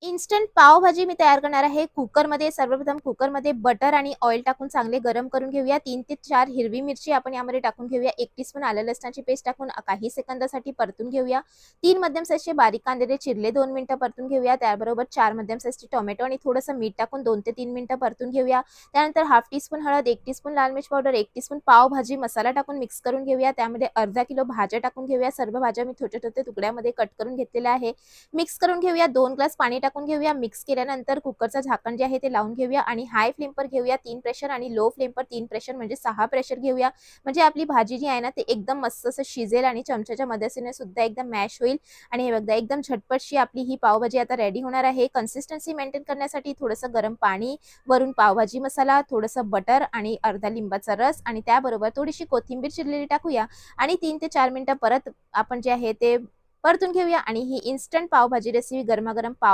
Instant pav bhaji मी तयार करणार आहे. कुकरमध्ये सर्वप्रथम कुकरमध्ये बटर आणि ऑइल टाकून चांगले गरम करून घेऊया. 3 ते 4 हिरवी मिरची आपण यामध्ये टाकून घेऊया. 1 टीस्पून आलं लसणाची पेस्ट टाकून काही सेकंदासाठी परतून घेऊया. 3 मध्यम साईजचे बारीक कांदे चिरले 2 मिनिटं परतून घेऊया. त्याबरोबर 4 मध्यम साईजचे टोमॅटो आणि थोडंसं मीठ टाकून 2 ते 3 मिनिटं परतून घेऊया. त्यानंतर हाफ टीस्पून हळद, 1 टीस्पून लाल मिर्च पावडर, 1 टीस्पून पावभाजी मसाला टाकून मिक्स करून घेऊया. त्यामध्ये अर्धा किलो भाज्या टाकून घेऊया. सर्व भाज्या मी छोटे-छोटे तुकड्यामध्ये कट करून घेतलेल्या आहे. मिक्स करून घेऊया. 2 ग्लास पाणी टाकून घेऊया. मिक्स केल्यानंतर कुकरचं झाकण जे आहे ते लावून घेऊया आणि हाय फ्लेमवर घेऊया 3 प्रेशर आणि लो फ्लेमवर 3 प्रेशर म्हणजे 6 प्रेशर घेऊया. म्हणजे आपली भाजी जी आहे ना ते एकदम मस्त असं शिजेल आणि चमच्याच्या मदतीने सुद्धा एकदम मॅश होईल. आणि हे बघा एकदम झटपटशी आपली ही पावभाजी आता रेडी होणार आहे. कन्सिस्टन्सी मेंटेन करण्यासाठी थोडंसं गरम पाणी, वरून पावभाजी मसाला, थोडंसं बटर आणि अर्धा लिंबाचा रस आणि त्याबरोबर थोडीशी कोथिंबीर चिरलेली टाकूया आणि 3 ते 4 मिनिटं परत आपण जे आहे ते परतून घेऊया आणि ही इन्स्टंट पावभाजी रेसिपी गरमागरम पाव